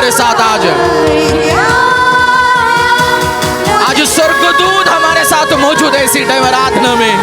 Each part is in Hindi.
हमारे साथ आज स्वर्गदूत हमारे साथ मौजूद है इसी टाइम आराधना में।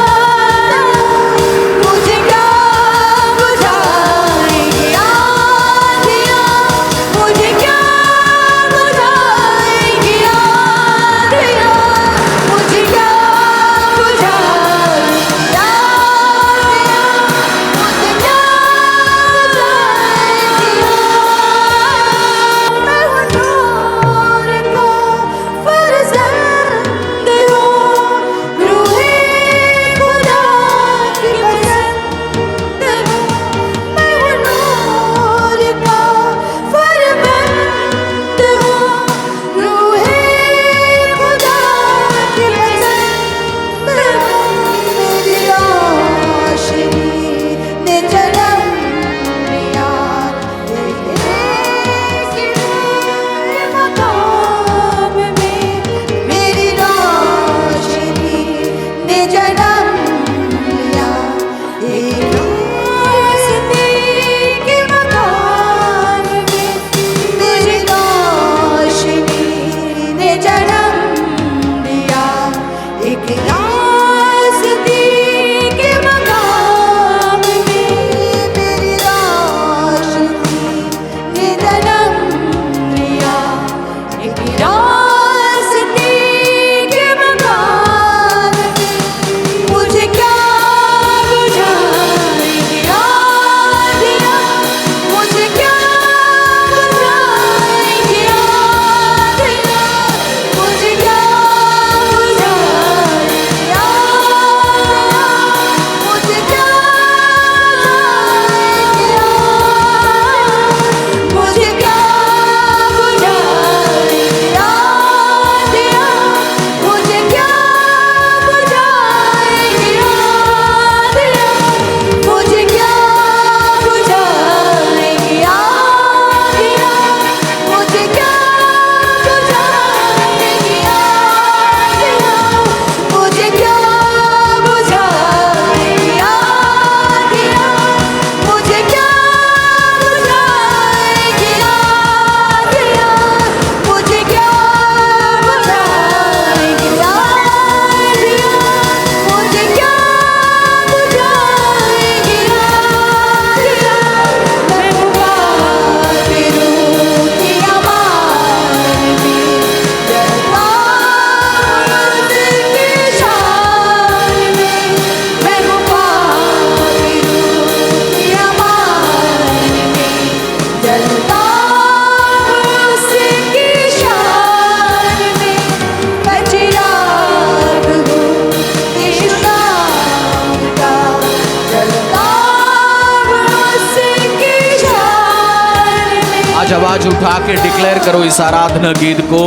आवाज उठा के डिक्लेयर करो इस आराधना गीत को।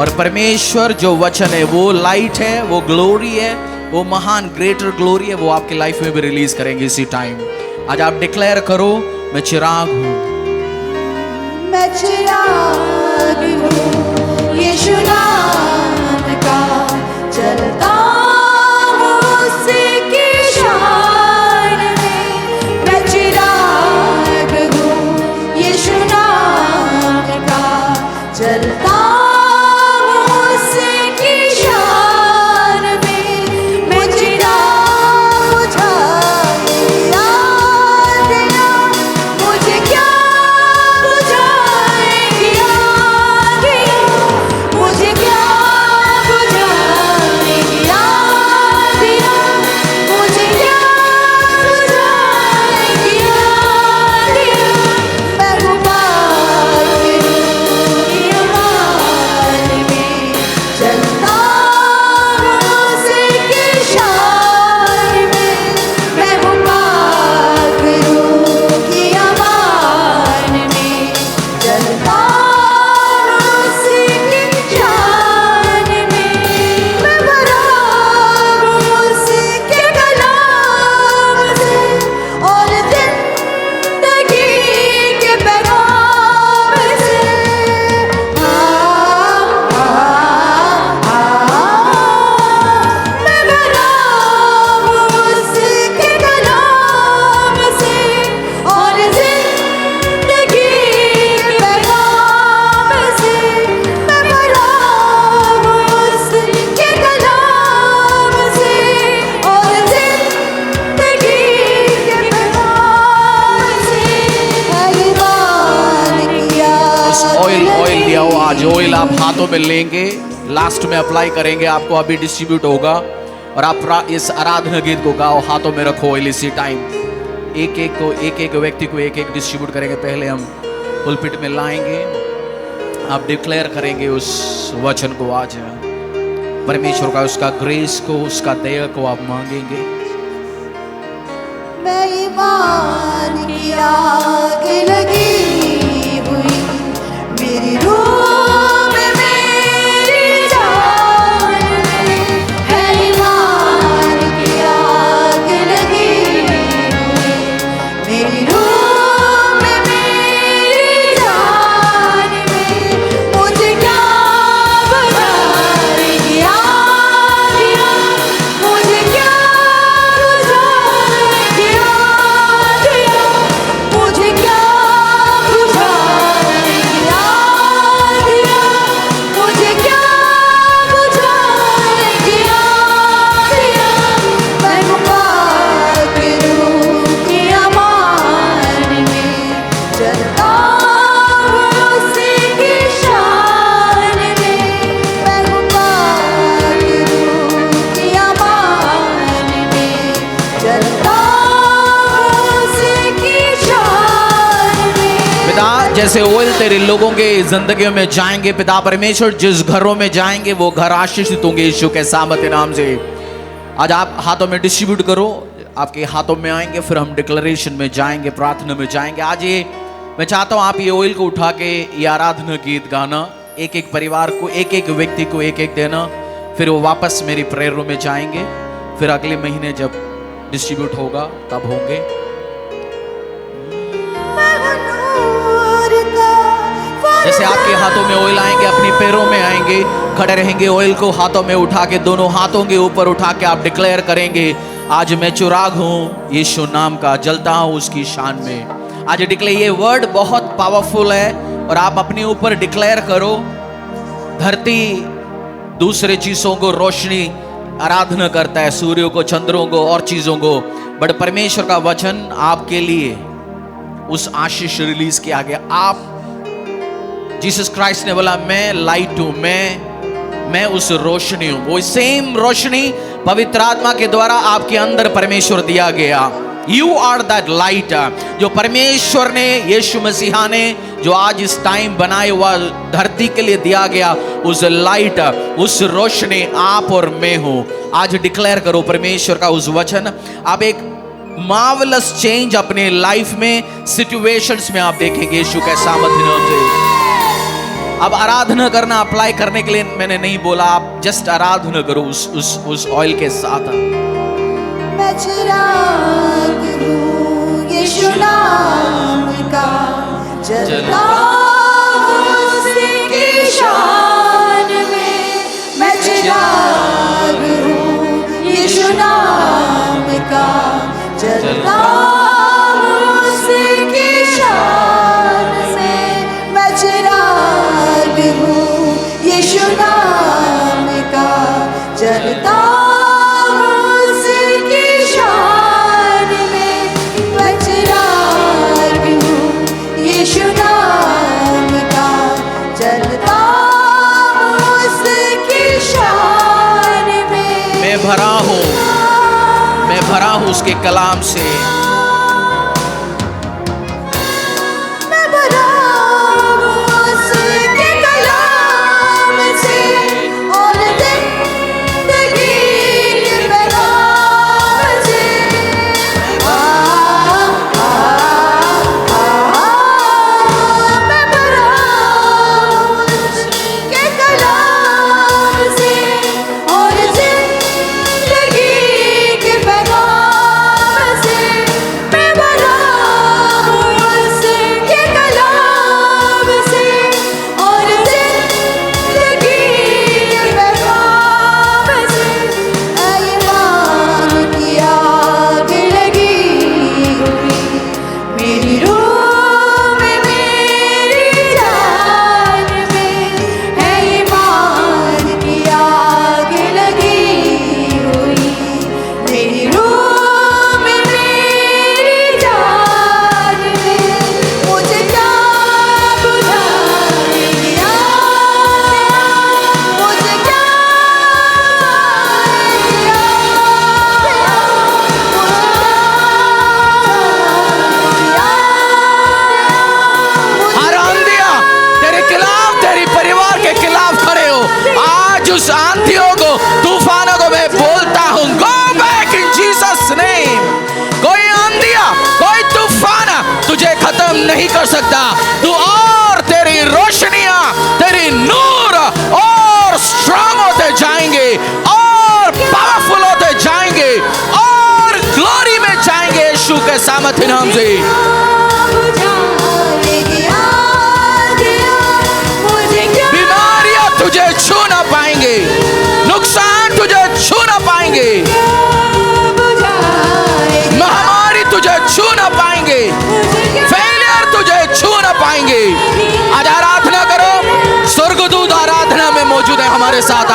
और परमेश्वर जो वचन है वो लाइट है, वो ग्लोरी है, वो महान ग्रेटर ग्लोरी है, वो आपकी लाइफ में भी रिलीज करेंगे इसी टाइम। आज आप डिक्लेयर करो, मैं चिराग हूँ, मैं चिराग हूँ, यीशु नाम का जलता मुझे ऑयल आप हाथों में लेंगे, लास्ट में अप्लाई करेंगे, आपको अभी डिस्ट्रीब्यूट होगा। और आप इस आराधना गीत को गाओ, हाथों में रखो ऑयल इसी टाइम। एक एक व्यक्ति को एक एक डिस्ट्रीब्यूट करेंगे। पहले हम पुलपिट में लाएंगे, आप डिक्लेयर करेंगे उस वचन को। आज परमेश्वर का उसका ग्रेस को, उसका दया को आप मांगेंगे। मैं ईमान की आग लगी हुई मेरी रूह में, मेरी जान में है ईमान की आग लगी हुई मेरी रूह में, मेरी जान में। मुझे क्या बुझाएगी आग, मुझे क्या बुझाएगी आग, मुझे क्या बुझाएगी आग, मुझे क्या बुझाएगी आग। मैं पुकार के रूह की अमान में जलता हूँ उसी की शान में। मैं पुकार के रूह की अमान में जलता हूँ उसी की शान में। पिता, जैसे ऑयल तेरे लोगों के जिंदगियों में जाएंगे पिता परमेश्वर, जिस घरों में जाएंगे वो घर आशीषित होंगे यीशु के सामत नाम से। आज आप हाथों में डिस्ट्रीब्यूट करो, आपके हाथों में आएंगे, फिर हम डिक्लेरेशन में जाएंगे, प्रार्थना में जाएंगे। आज ये मैं चाहता हूँ आप ये ऑयल को उठा के ये आराधना गीत गाना, एक एक परिवार को, एक एक व्यक्ति को एक एक देना, फिर वो वापस मेरी प्रेयर रूम में जाएंगे। फिर अगले महीने जब डिस्ट्रीब्यूट होगा तब होंगे। जैसे आपके हाथों में ऑयल आएंगे, अपनी पैरों में आएंगे, खड़े रहेंगे, ऑयल को हाथों में उठा के दोनों हाथों के ऊपर उठा के आप डिक्लेयर करेंगे, आज मैं चिराग हूँ यीशु नाम का, जलता हूँ उसकी शान में। आज डिक्लेयर, ये वर्ड बहुत पावरफुल है और आप अपने ऊपर डिक्लेयर करो। धरती दूसरे चीजों को रोशनी आराधना करता है, सूर्यों को, चंद्रों को और चीजों को, बट परमेश्वर का वचन आपके लिए उस आशीष रिलीज किया गया। आप, जीसस क्राइस्ट ने बोला मैं लाइट हूं, मैं उस रोशनी हूं। वो सेम रोशनी पवित्र आत्मा के द्वारा आपके अंदर परमेश्वर दिया गया। यू आर दैट लाइट, जो परमेश्वर ने, यीशु मसीहा ने जो आज इस टाइम बनाए हुआ धरती के लिए दिया गया, उस लाइट, उस रोशनी आप और मैं हूं। आज डिक्लेयर करो परमेश्वर का उस वचन। आप एक मार्वलस चेंज अपने लाइफ में, सिचुएशंस में आप देखेंगे यीशु के सामर्थ्य नाम से। अब आराधना करना, अप्लाई करने के लिए मैंने नहीं बोला, आप जस्ट आराधना करो उस ऑयल के साथ। मैं चिराग हूँ यीशु नाम का, जलता हूँ उसी की शान में। मैं चिराग हूँ यीशु नाम का, जलता हूँ उसी की शान में। मैं चिराग हूँ यीशु नाम का, जलता हूँ उसी की शान में। मैं चिराग हूँ यीशु नाम का, जलता हूँ उसकी शान में। मैं भरा हूँ उसके कलाम से। मैं भरा हूँ उसके कलाम से और जिंदगी के पैगाम से। मैं भरा हूँ उसके कलाम से और जिंदगी के पैगाम से। मैं भरा हूँ उसके कलाम से और जिंदगी के पैगाम से। ईमान की आग लगी हुई मेरी रूह में, मेरी जान में है। ईमान की आग लगी हुई मेरी रूह में, मेरी जान में। मुझे क्या बुझाएगी आग, खिलाफ, तेरी परिवार के खिलाफ खड़े हो, आज उस आंधियों को, तूफानों को मैं बोलता हूं, go back in Jesus name. कोई आंधिया, कोई तूफान तुझे खत्म नहीं कर सकता। तू और तेरी रोशनियां, तेरी नूर और स्ट्रांग होते जाएंगे, और पावरफुल होते जाएंगे, और ग्लोरी में जाएंगे यीशु के सामर्थ्य नाम से। बीमारियां तुझे छू ना पाएंगे, नुकसान तुझे छू ना पाएंगे, महामारी तुझे छू ना पाएंगे, फेलियर तुझे छू ना पाएंगे। आज आराधना करो, स्वर्गदूत आराधना में मौजूद है हमारे साथ।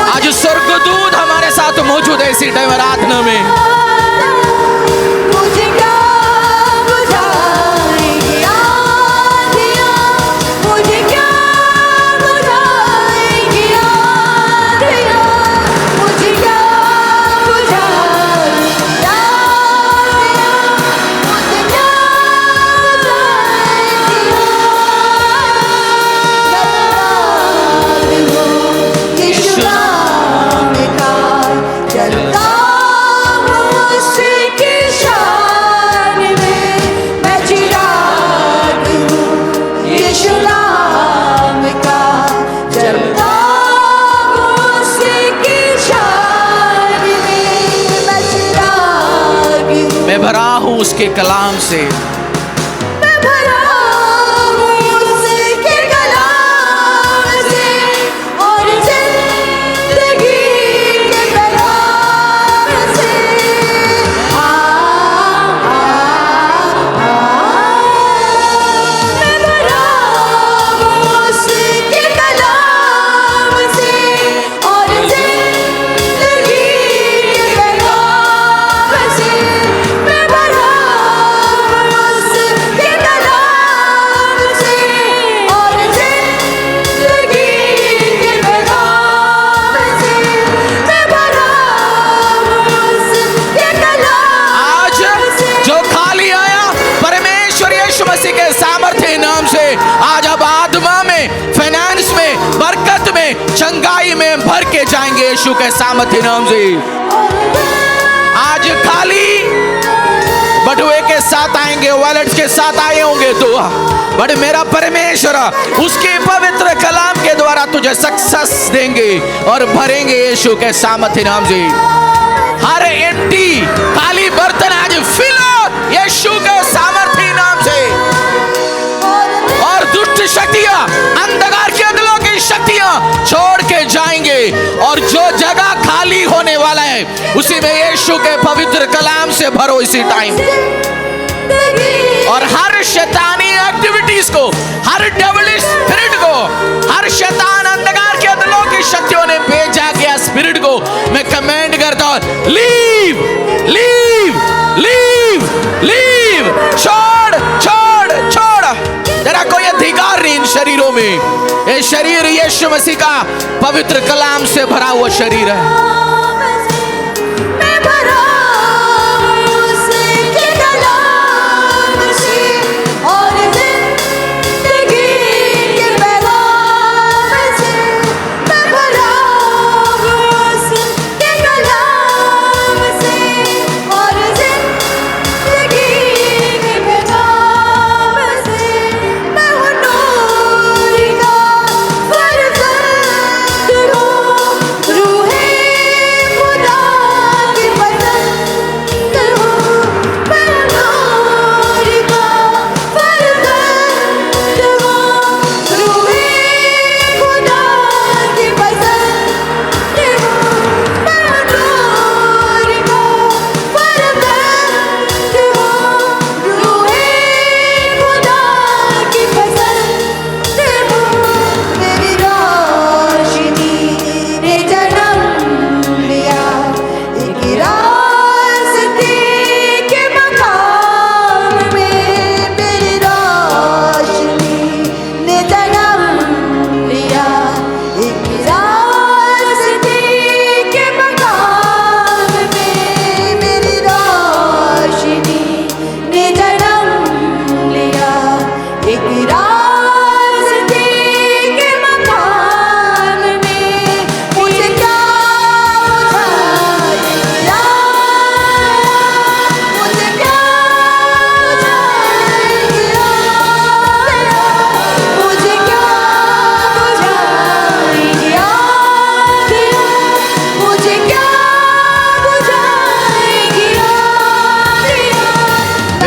आज स्वर्गदूत हमारे साथ मौजूद है इसी टाइम आराधना में। मैं भरा हूं उसके कलाम से, मैं भरा हूं उसके कलाम से, और जिंदगी के पैगाम से। मैं भरा हूं उसके कलाम से, और जिंदगी के पैगाम से। आज अब आत्मा में, फाइनेंस में, बरकत में, चंगाई में भर के जाएंगे यीशु के सामर्थ्य नाम से। आज खाली बटुए के साथ आएंगे, वॉलेट के साथ आए होंगे तो, बट मेरा परमेश्वर उसके पवित्र कलाम के द्वारा तुझे सक्सेस देंगे और भरेंगे यीशु के सामर्थ्य नाम से। हर एम्प्टी खाली बर्तन आज फिल यीशु के सामर्थ्य नाम से। और दुष्ट शक्तियां, अंधकार की अदलों की शक्तियां छोड़ के जाएंगे, और जो जगह खाली होने वाला है उसी में यीशु के पवित्र कलाम से भरो इसी टाइम। और हर शैतानी एक्टिविटीज को, हर डेविलिश स्पिरिट को, हर शैतान अंधकार के अदलों की शक्तियों ने भेजा गया स्पिरिट को मैं कमांड करता हूं, लीव लीव लीव लीव, छोड़ छोड़ छोड़। तेरा कोई अधिकार नहीं इन शरीरों में। ये शरीर यीशु मसीह का पवित्र कलाम से भरा हुआ शरीर है।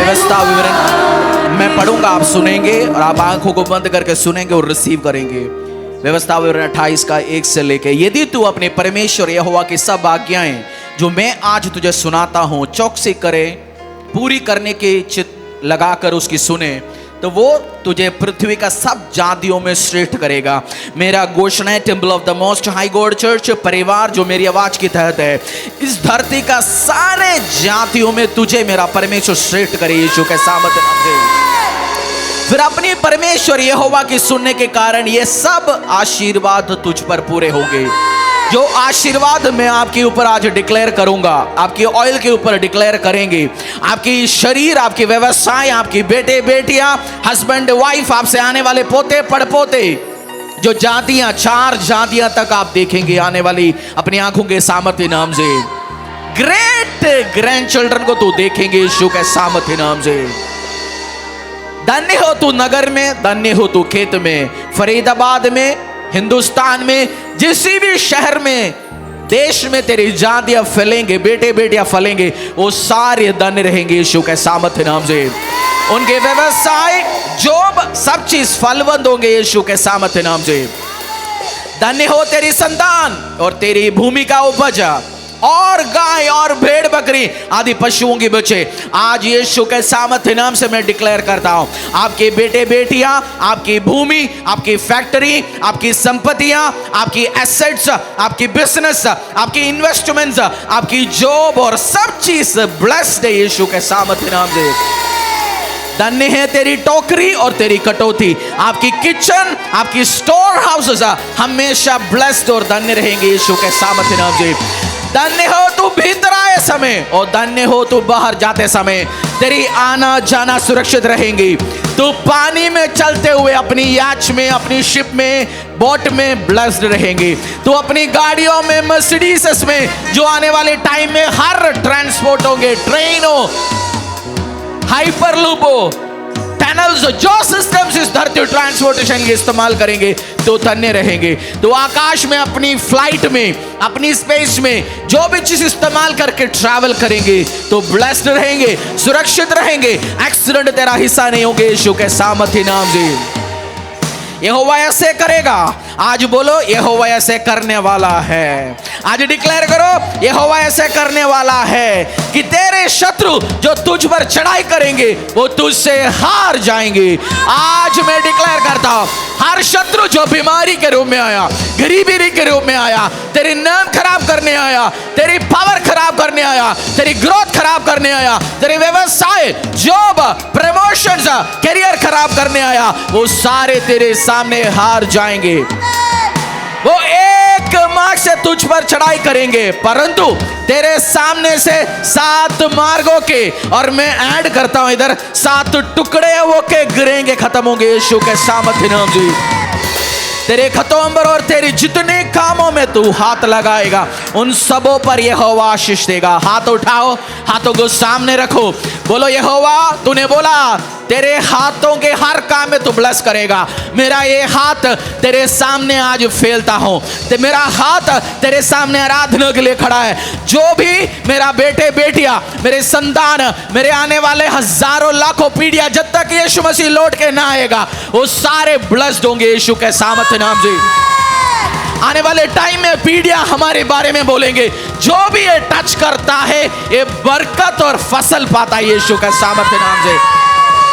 व्यवस्था विवरण मैं पढ़ूंगा, आप सुनेंगे और आप आंखों को बंद करके सुनेंगे और रिसीव करेंगे। व्यवस्था विवरण 28 का 1 से लेके, यदि तू अपने परमेश्वर यहोवा की सब आज्ञाएं जो मैं आज तुझे सुनाता हूं चौकसी करे, पूरी करने के चित लगाकर उसकी सुने, तो वो तुझे पृथ्वी का सब जातियों में श्रेष्ठ करेगा। मेरा घोषणा है temple of the most high God church परिवार जो मेरी आवाज के तहत है, इस धरती का सारे जातियों में तुझे मेरा परमेश्वर श्रेष्ठ करे, यीशु के सामर्थ्य नाम से। फिर अपनी परमेश्वर यहोवा की सुनने के कारण ये सब आशीर्वाद तुझ पर पूरे होंगे। जो आशीर्वाद मैं आपके ऊपर आज डिक्लेयर करूंगा, आपकी ऑयल के ऊपर डिक्लेयर करेंगे, आपकी शरीर, आपकी व्यवसाय, आपकी बेटे बेटियां, हस्बैंड वाइफ, आपसे आने वाले पोते पड़पोते, जो जातियां 4 जातियां तक आप देखेंगे आने वाली अपनी आंखों के सामर्थ्य नाम से। ग्रेट ग्रैंड चिल्ड्रन को तू देखेंगे यीशु के सामर्थ्य नाम से। धन्य हो तू नगर में, धन्य हो तू खेत में, फरीदाबाद में, हिंदुस्तान में, जिस भी शहर में, देश में तेरी जातियां फैलेंगे, बेटे बेटियां फलेंगे, वो सारे धन्य रहेंगे यीशु के सामर्थ्य नाम से। उनके व्यवसाय, जॉब, सब चीज फलवंत होंगे यीशु के सामर्थ्य नाम से। धन्य हो तेरी संतान और तेरी भूमि का उपज, और गाय और भेड़ बकरी आदि पशुओं के बच्चे। आज यीशु के सामर्थ्य नाम से मैं डिक्लेयर करता हूं, आपके बेटे बेटियां, आपकी भूमि, आपकी फैक्ट्री, आपकी संपत्तियां, आपकी एसेट्स, आपकी बिजनेस, आपकी इन्वेस्टमेंट्स, आपकी जॉब और सब चीज ब्लेस्ड है यीशु के सामर्थ्य नाम से। धन्य है तेरी टोकरी और तेरी कटोती, आपकी किचन, आपकी स्टोर हाउसेस हमेशा ब्लेस्ड और धन्य रहेंगे यीशु के सामर्थ्य नाम से। धन्य हो तू भीतर आए समय और धन्य हो तू बाहर जाते समय, तेरी आना जाना सुरक्षित रहेंगी। तू पानी में चलते हुए अपनी याच में, अपनी शिप में, बोट में ब्लेस्ड रहेंगी। तू अपनी गाड़ियों में, मर्सिडीज में, जो आने वाले टाइम में हर ट्रांसपोर्ट होंगे, ट्रेन हो, हाइपरलूप हो, टनल्स, जो सिस्टम्स इस धरती ट्रांसपोर्टेशन के इस्तेमाल करेंगे तो धन्य रहेंगे। तो आकाश में, अपनी फ्लाइट में, अपनी स्पेस में जो भी चीज इस्तेमाल करके ट्रैवल करेंगे तो ब्लेस्ड रहेंगे, सुरक्षित रहेंगे, एक्सीडेंट तेरा हिस्सा नहीं होंगे यीशु के सामर्थ्य नाम से। यहोवा ऐसे करेगा, आज बोलो यहोवा ऐसे करने वाला है। आज डिक्लेयर करो यहोवा ऐसे करने वाला है कि तेरे शत्रु जो तुझ पर चढ़ाई करेंगे वो तुझसे हार जाएंगे। आज मैं डिक्लेयर करता हूं, हर शत्रु जो बीमारी के रूप में आया, गरीबी के रूप में आया, तेरी नाम खराब करने आया, तेरी पावर खराब करने आया, तेरी ग्रोथ खराब करने आया, तेरे व्यवसाय, जॉब, प्रमोशंस, करियर खराब करने आया, वो सारे तेरे सामने हार जाएंगे। वो एक मार्ग से तुझ पर चढ़ाई करेंगे, परंतु तेरे सामने से 7 मार्गों के, और मैं ऐड करता हूं इधर 7 टुकड़े वो के गिरेंगे, खत्म होंगे यीशु के सामर्थ्य नाम से। तेरे खतोंबर और तेरे जितने कामों में तू हाथ लगाएगा उन सबों पर यहोवा आशीष देगा। हाथ उठाओ, हाथों को सामने रखो, बोलो यहोवा तूने बोला तेरे हाथों के हर काम में तू ब्लेस करेगा। मेरा ये हाथ तेरे सामने आज फैलता हूं, ते मेरा हाथ तेरे सामने आराधना के लिए खड़ा है। जो भी मेरा बेटे बेटियां, मेरे संतान, मेरे आने वाले हजारों लाखों पीढ़ियां जब तक यीशु मसीह लौट के ना आएगा वो सारे ब्लेस्ड होंगे यीशु के सामर्थ्य नाम से। आने वाले टाइम में पीढ़ियां हमारे बारे में बोलेंगे, जो भी ये टच करता है ये बरकत और फसल पाता है यीशु के सामर्थ्य नाम से।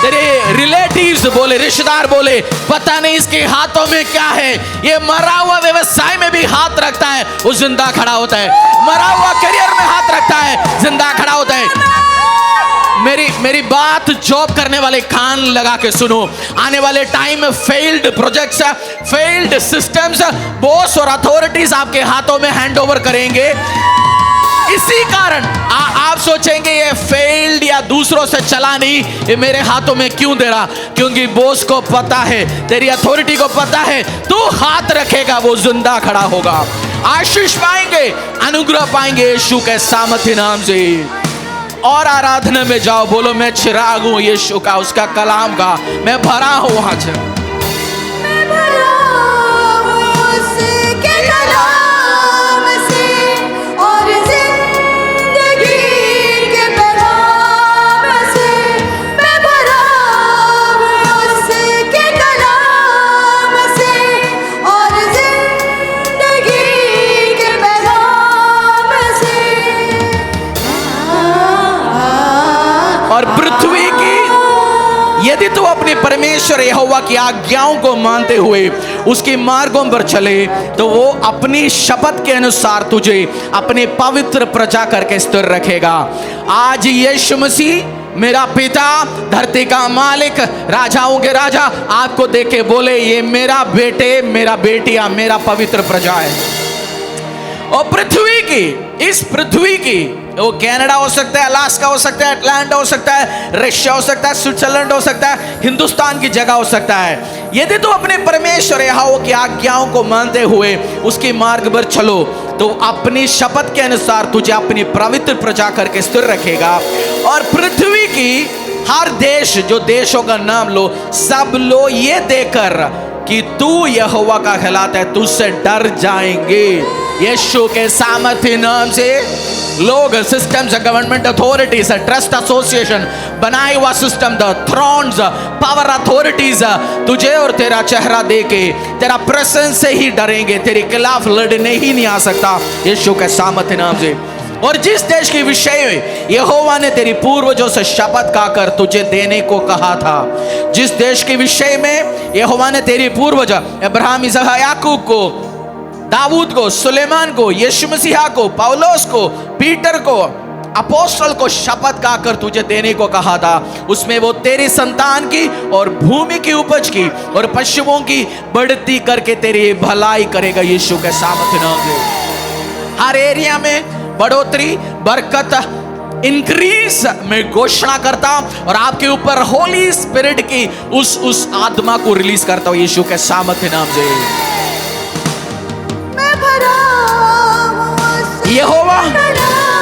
तेरे रिलेटिव्स बोले, रिश्तेदार बोले, पता नहीं इसके हाथों में क्या है, ये मरा हुआ व्यवसाय में भी हाथ रखता है वो जिंदा खड़ा होता है, मरा हुआ करियर में हाथ रखता है जिंदा खड़ा होता है। मेरी बात जॉब करने वाले कान लगा के सुनो, आने वाले टाइम में failed projects, failed systems, boss और अथॉरिटीज आपके हाथों में हैंड ओवर करेंगे। इसी कारण आप सोचेंगे ये फेल्ड या दूसरों से चला नहीं, ये मेरे हाथों में क्यों दे रहा, क्योंकि बॉस को पता है, तेरी अथॉरिटी को पता है, तू हाथ रखेगा वो जिंदा खड़ा होगा। आशीष पाएंगे, अनुग्रह पाएंगे यीशु के सामर्थ्य नाम से। और आराधना में जाओ, बोलो मैं चिराग हूं यीशु का, उसका कलाम का, मैं भरा हूं आज, मैं भरा हूं उसके कलाम से और जिंदगी के पैगाम से। और पृथ्वी की, यदि तू अपने परमेश्वर यहोवा की आज्ञाओं को मानते हुए उसके मार्गों पर चले तो वो अपनी शपथ के अनुसार तुझे अपने पवित्र प्रजा करके स्थिर रखेगा। आज यीशु मसीह मेरा पिता, धरती का मालिक, राजाओं के राजा आपको देख के बोले ये मेरा बेटे, मेरा बेटिया, मेरा पवित्र प्रजा है। और पृथ्वी की, इस पृथ्वी की, वो कनाडा हो सकता है, अलास्का हो सकता है, अटलांटा हो सकता है, रशिया हो सकता है, स्विट्जरलैंड हो सकता है, हिंदुस्तान की जगह हो सकता है। यदि तू अपने परमेश्वर यहोवा की आज्ञाओं को मानते हुए उसके मार्ग पर चलो तो अपनी शपथ के अनुसार तुझे अपनी पवित्र प्रजा करके स्थिर रखेगा। और पृथ्वी की हर देश, जो देशों का नाम लो, सब लो ये देखकर कि तू यहोवा का कहलाता है, तुझसे डर जाएंगे। यीशु के सामर्थ्य नाम से लोग, systems, government authorities, trust association, बनाए हुआ system, the thrones, power authorities तुझे और तेरा चेहरा देके, तेरा प्रेजेंस से ही डरेंगे, तेरे खिलाफ लड़ने ही नहीं आ सकता यीशु के सामर्थ्य नाम से। और जिस देश के विषय में यहोवा ने तेरी पूर्वजों से शपथ खाकर तुझे देने को कहा था, जिस देश के विषय में यहोवा ने तेरी पूर्वज अब्राहम, इसहाक, याकूब को, दाऊद को, सुलेमान को, यीशु मसीहा को, पौलुस को, पीटर को, अपोस्तल को शपथ खाकर तुझे देने को कहा था, उसमें वो तेरी संतान की और भूमि की उपज की और पशुओं की बढ़ती करके तेरी भलाई करेगा यीशु के सामर्थ्य नाम से। हर एरिया में बढ़ोतरी, बरकत, इंक्रीज में घोषणा करता और आपके ऊपर होली स्पिरिट की उस आत्मा को रिलीज करता हूं यीशु के सामर्थ्य नाम से। यहोवा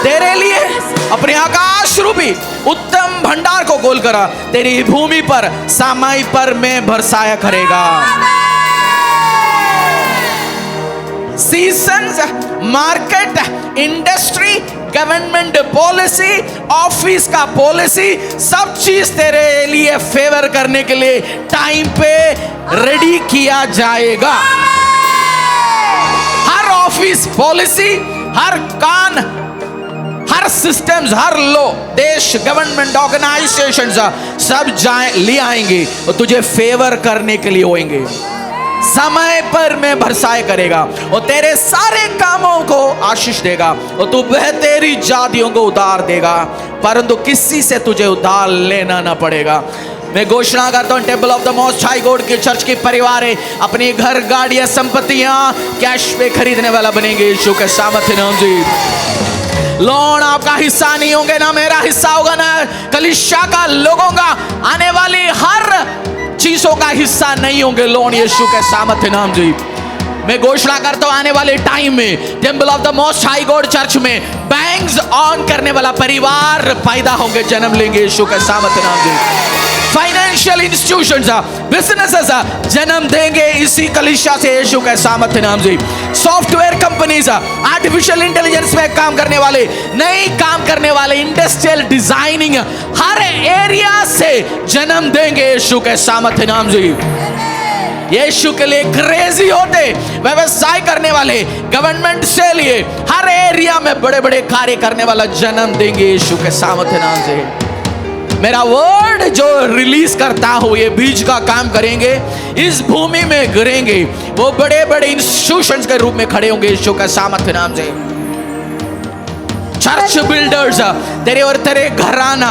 तेरे लिए अपने आकाश रूपी उत्तम भंडार को खोल कर तेरी भूमि पर समय पर में बरसाया करेगा। Seasons, market, industry, government policy, office का पॉलिसी, सब चीज तेरे लिए फेवर करने के लिए टाइम पे रेडी किया जाएगा। हर ऑफिस पॉलिसी, हर कान, हर सिस्टम्स, हर लो, देश, गवर्नमेंट ऑर्गेनाइजेशंस सब ले आएंगे और तुझे फेवर करने के लिए होंगे। समय पर में भरसाए करेगा और तेरे सारे कामों को आशीष देगा और तू बेहतरी जातियों को उधार देगा, परंतु किसी से तुझे उधार लेना ना पड़ेगा। मैं घोषणा करता हूँ table of the most high God के चर्च के परिवार अपनी घर, गाड़ियां, संपत्तियां कैश पे खरीदने वाला बनेंगे यीशु के सामर्थ्य नाम से। लोन आपका हिस्सा नहीं होंगे, ना मेरा हिस्सा होगा, ना कलीसिया का लोगों का आने वाली हर चीजों का हिस्सा नहीं होंगे लोन यीशु के सामर्थ्य नाम से। मैं घोषणा करता हूं आने वाले टाइम में temple of the most high God church में बैंक्स ऑन करने वाला परिवार पैदा होंगे, जन्म लेंगे यीशु के सामर्थ्य नाम से। फाइनेंशियल इंस्टीट्यूशंस, बिजनेसेस जन्म देंगे इसी कलीसिया से यीशु के सामर्थ्य नाम से। सॉफ्टवेयर कंपनीज, आर्टिफिशियल इंटेलिजेंस में काम करने वाले, नई काम करने वाले, इंडस्ट्रियल डिजाइनिंग, हर एरिया से जन्म देंगे यीशु के सामर्थ्य नाम से। यीशु के लिए क्रेजी होते व्यवसाय करने वाले, गवर्नमेंट से लिए हर एरिया में बड़े बड़े कार्य करने वाला जन्म देंगे यीशु के सामर्थ्य नाम से। मेरा वर्ड जो रिलीज करता हूं ये बीज का काम करेंगे, इस भूमि में गिरेंगे, वो बड़े बड़े इंस्टीट्यूशंस के रूप में खड़े होंगे यीशु के सामर्थ्य नाम से। चर्च बिल्डर्स, तेरे और तेरे घराना,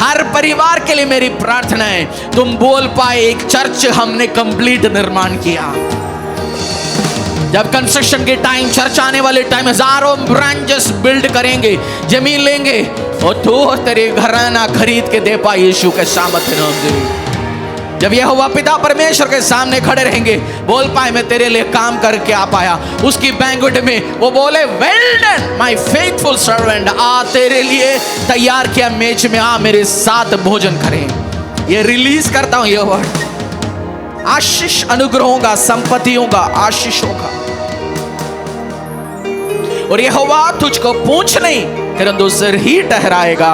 हर परिवार के लिए मेरी प्रार्थना है तुम बोल पाए एक चर्च हमने कंप्लीट निर्माण किया। जब कंस्ट्रक्शन के टाइम, चर्च आने वाले टाइम हजारों ब्रांचेस बिल्ड करेंगे, जमीन लेंगे और तू और तेरे घराना खरीद के दे पाए यीशु के सामर्थ्य नाम से। जब यहोवा पिता परमेश्वर के सामने खड़े रहेंगे, बोल पाए मैं तेरे लिए काम करके आ पाया, उसकी बैंक्वेट में वो बोले well done my faithful servant, आ तेरे लिए तैयार किया मेज में, आ मेरे साथ भोजन करें। ये रिलीज करता हूं ये वर्ड, आशीष, अनुग्रहों का, संपत्तियों का, आशीषों का। और यहोवा तुझको पूंछ नहीं परंतु सिर ही ठहराएगा।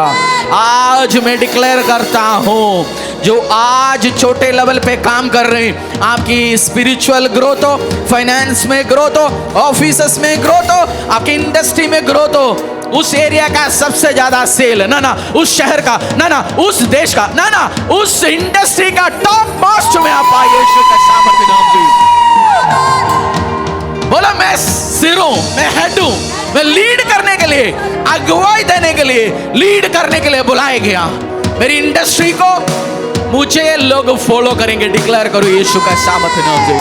आज मैं डिक्लेयर करता हूं जो आज छोटे लेवल पे काम कर रहे हैं, आपकी स्पिरिचुअल ग्रोथ हो, फाइनेंस में ग्रोथ हो, ऑफिस में ग्रोथ हो, आपकी इंडस्ट्री में ग्रोथ हो, उस एरिया का सबसे ज्यादा सेल, ना उस शहर का, ना उस देश का, ना उस इंडस्ट्री का टॉप मोस्ट में आप आइए यीशु के सामर्थ्य नाम से। बोला मैं सिर हूं, मैं हेड हूं, मैं लीड करने के लिए, अगुवाई देने के लिए, लीड करने के लिए बुलाया गया। मेरी इंडस्ट्री को मुझे लोग फॉलो करेंगे। डिक्लेयर करो यीशु का सामर्थ्य नाम से।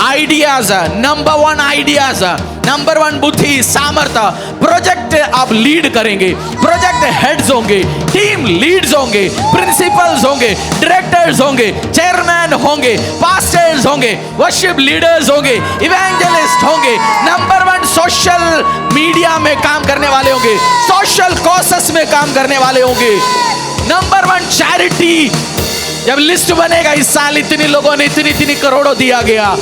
आइडियाज, नंबर 1 आइडियाज, नंबर 1 बुद्धि, सामर्थ्य। प्रोजेक्ट आप लीड करेंगे, प्रोजेक्ट हेड्स होंगे, टीम लीड्स होंगे, प्रिंसिपल्स होंगे, डायरेक्टर्स होंगे, चेयरमैन होंगे, पास्टर्स होंगे, वर्शिप लीडर्स होंगे, इवेंजलिस्ट होंगे। नंबर 1 सोशल मीडिया में काम करने वाले होंगे, सोशल कॉसेस में काम करने वाले होंगे। Number 1 charity. जब लिस्ट बनेगा इस साल इतनी लोगों ने इतनी करोड़ों दिया गया,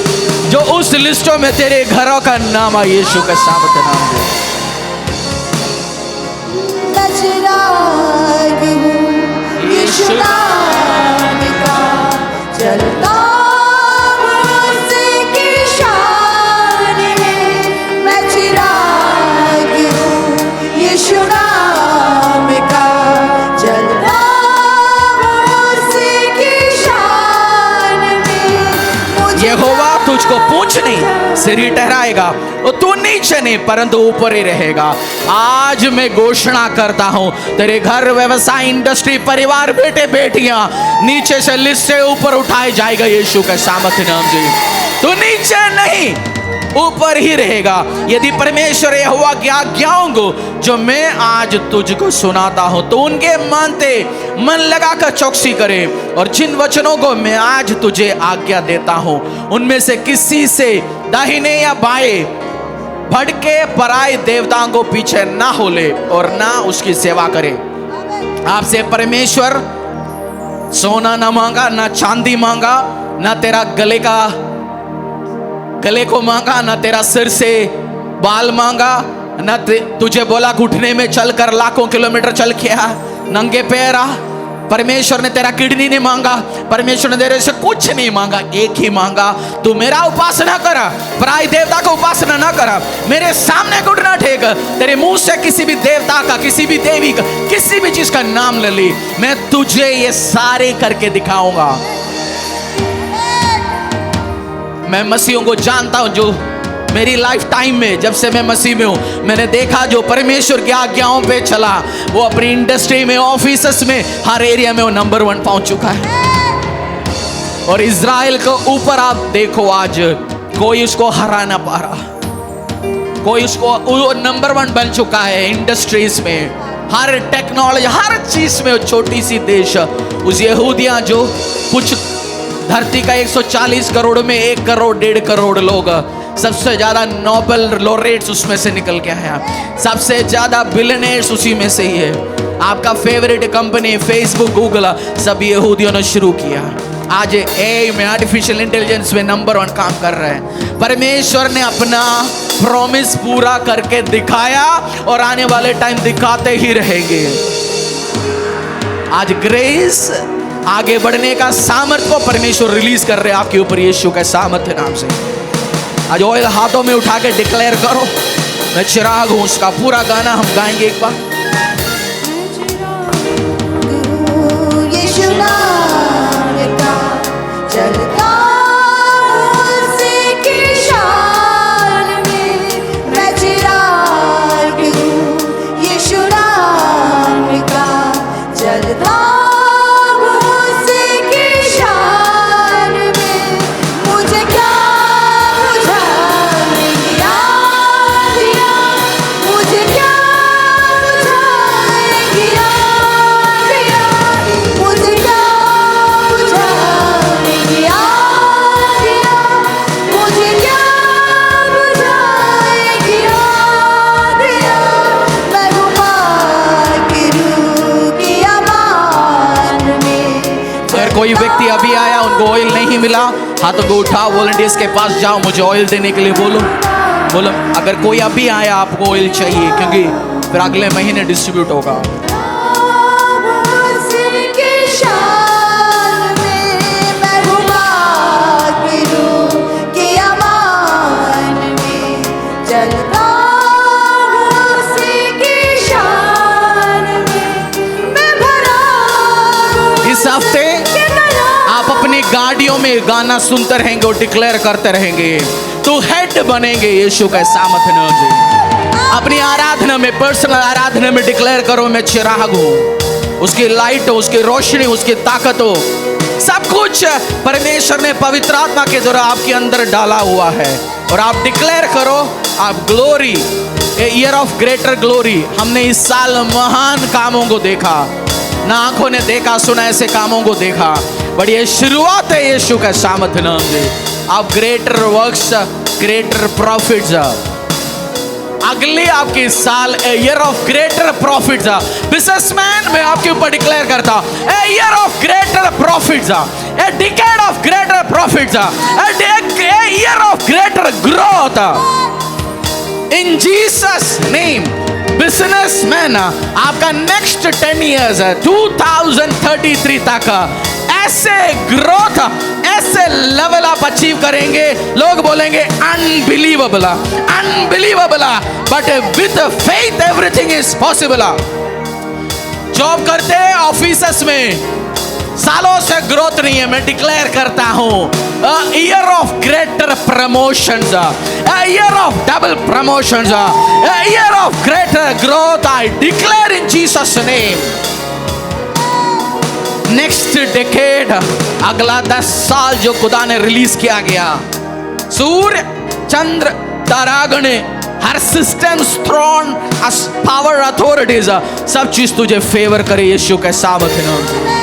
जो उस लिस्टों में तेरे घरों का नाम है यीशु का सामर्थ्य नाम से। मैं चिराग हूँ यीशु नाम का, जलता हूँ उसकी शान में। मैं चिराग हूँ यीशु नाम का, जलता यहोवा तुझको पूंछ नहीं सिर ही ठहराएगा, और तू नीचे नहीं परंतु ऊपर ही रहेगा। आज मैं घोषणा करता हूं, तेरे घर, व्यवसाय, इंडस्ट्री, परिवार, बेटे बेटियां नीचे से लिस्ट से ऊपर उठाए जाएगा यीशु के सामर्थ्य नाम से। तू नीचे नहीं ऊपर ही रहेगा। यदि परमेश्वर यहोवा की आज्ञाओं को जो मैं आज तुझको सुनाता हूं तो उनके मानते मन लगाकर चौकसी करे, और जिन वचनों को मैं आज तुझे आज्ञा देता हूं उनमें से किसी से दाहिने या बाएं भड़के पराये देवताओं को पीछे ना हो ले और ना उसकी सेवा करे। आपसे परमेश्वर सोना ना मांगा, ना चांदी मांगा, ना तेरा गले को मांगा, ना तेरा सिर से बाल मांगा, ना तुझे बोला घुटने में चलकर लाखों किलोमीटर चल के आ, नंगे पैर आ। परमेश्वर ने तेरा किडनी नहीं मांगा, परमेश्वर ने तेरे से कुछ नहीं मांगा, एक ही मांगा, तू मेरा उपासना करा, पराई देवता का उपासना ना करा, मेरे सामने घुटना टेक, तेरे मुंह से किसी भी देवता का, किसी भी देवी का, किसी भी चीज का नाम ले ली, मैं तुझे ये सारे करके दिखाऊंगा। मैं मसीहों को जानता हूं जो मेरी लाइफ टाइम में, जब से मैं मसीह में हूं, मैंने देखा जो परमेश्वर की आज्ञाओं पे चला वो अपनी इंडस्ट्री में, ऑफिस में, हर एरिया में वो नंबर 1 पहुंच चुका है। और इज़राइल को ऊपर आप देखो, आज कोई उसको हरा ना पा रहा, कोई उसको नंबर 1 बन चुका है इंडस्ट्रीज में, हर टेक्नोलॉजी, हर चीज में। छोटी सी देश उस यहूदिया जो कुछ धरती का 140 करोड़ में 1 करोड़ 1.5 करोड़ लोग, सबसे ज्यादा नोबेल लॉरेट्स उसमें से निकल के आया, सबसे ज्यादा बिलियनर्स उसी में से ही है। आपका फेवरेट कंपनी फेसबुक, गूगल, सब यहूदियों ने शुरू किया। आज एआई में, आर्टिफिशियल इंटेलिजेंस में नंबर 1 काम कर रहे हैं। परमेश्वर ने अपना प्रॉमिस पूरा करके दिखाया और आने वाले टाइम दिखाते ही रहेंगे। आज ग्रेस, आगे बढ़ने का सामर्थ्य को परमेश्वर रिलीज कर रहे हैं आपके ऊपर यीशु के सामर्थ्य नाम से। आज ऑयल हाथों में उठा के डिक्लेयर करो, मैं चिराग हूं। उसका पूरा गाना हम गाएंगे एक बार। यीशु नाम का, चलता हूँ उसकी शान में। मैं चिराग हूँ यीशु नाम का, चलता हूँ उसकी शान में। मुझे क्या मुझे क्या कोई व्यक्ति अभी आया, उनको ऑयल नहीं मिला, हाथों को उठाओ, वॉलंटियर्स के पास जाओ, मुझे ऑयल देने के लिए बोलो। अगर कोई अभी आया, आपको ऑयल चाहिए, क्योंकि फिर अगले महीने डिस्ट्रीब्यूट होगा। चलता हूँ उसकी हफ्ते आप अपनी गाड़ियों में गाना सुनते रहेंगे और डिक्लेयर करते रहेंगे, तू हेड बनेंगे यीशु के सामर्थ्य नाम से। अपनी आराधना में, पर्सनल आराधना में डिक्लेयर करो, मैं चिराग हूं, उसकी लाइट हो, उसकी रोशनी, उसकी ताकत हो, सब कुछ परमेश्वर ने पवित्र आत्मा के द्वारा आपके अंदर डाला हुआ है। और आप डिक्लेयर करो, आप glory, year of greater glory. हमने इस साल महान कामों को देखा, ना आंखों ने देखा सुना ऐसे कामों को देखा, बट ये शुरुआत है यीशु का सामर्थ्य नाम से। आप ग्रेटर वर्क्स, ग्रेटर प्रॉफिट्स, अगले आपके साल year of greater profits. Businessman मैं आपके ऊपर डिक्लेयर करता हूं, year of greater profits, a decade of greater profits, a year of greater growth in Jesus name. Businessman आपका नेक्स्ट 10 इयर्स 2033 तक ऐसे ग्रोथ, ऐसे लेवल आप अचीव करेंगे, लोग बोलेंगे unbelievable, unbelievable, but with faith everything is possible. Job करते हैं ऑफिसेस में, सालों से ग्रोथ नहीं है, मैं डिक्लेयर करता हूं year of greater promotions, year of double promotions, year of greater growth I declare in Jesus name. Next decade, अगला 10 साल जो खुदा ने रिलीज किया गया, सूर्य चंद्र तारागण, हर सिस्टम, थ्रोन, पावर, अथॉरिटीज, सब चीज तुझे फेवर करे यीशु के सामर्थ्य नाम से।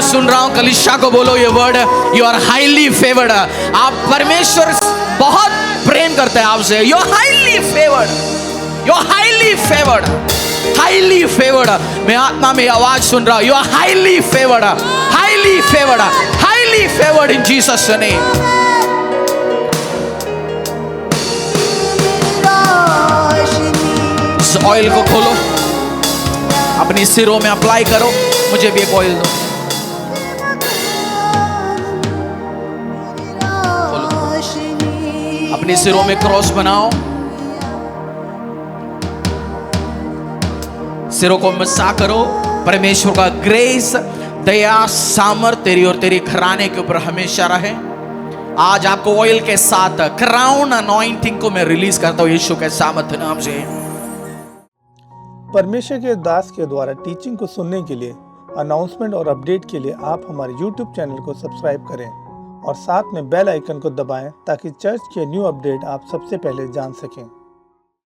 सुन रहा हूं, कलीसिया को बोलो ये word, you are highly favoured. आप परमेश्वर बहुत प्रेम करते हैं आपसे, you are highly favoured, you are highly favoured, highly favoured. मैं आत्मा में आवाज सुन रहा हूं, you are highly favoured, highly favoured, highly favoured in Jesus name. इस ऑयल को खोलो, अपनी सिरों में अप्लाई करो, मुझे भी एक ऑयल दो। अपने सिरों में क्रॉस बनाओ, सिरों को मसा करो। परमेश्वर का ग्रेस, दया, सामर्थ तेरी और तेरी घराने के ऊपर हमेशा रहे। आज आपको ऑयल के साथ क्राउन अनॉइंटिंग को मैं रिलीज करता हूं यीशु के सामर्थ्य नाम से। परमेश्वर के दास के द्वारा टीचिंग को सुनने के लिए, अनाउंसमेंट और अपडेट के लिए आप हमारे YouTube चैनल को सब्सक्राइब करें और साथ में बेल आइकन को दबाएं ताकि चर्च के न्यू अपडेट आप सबसे पहले जान सकें।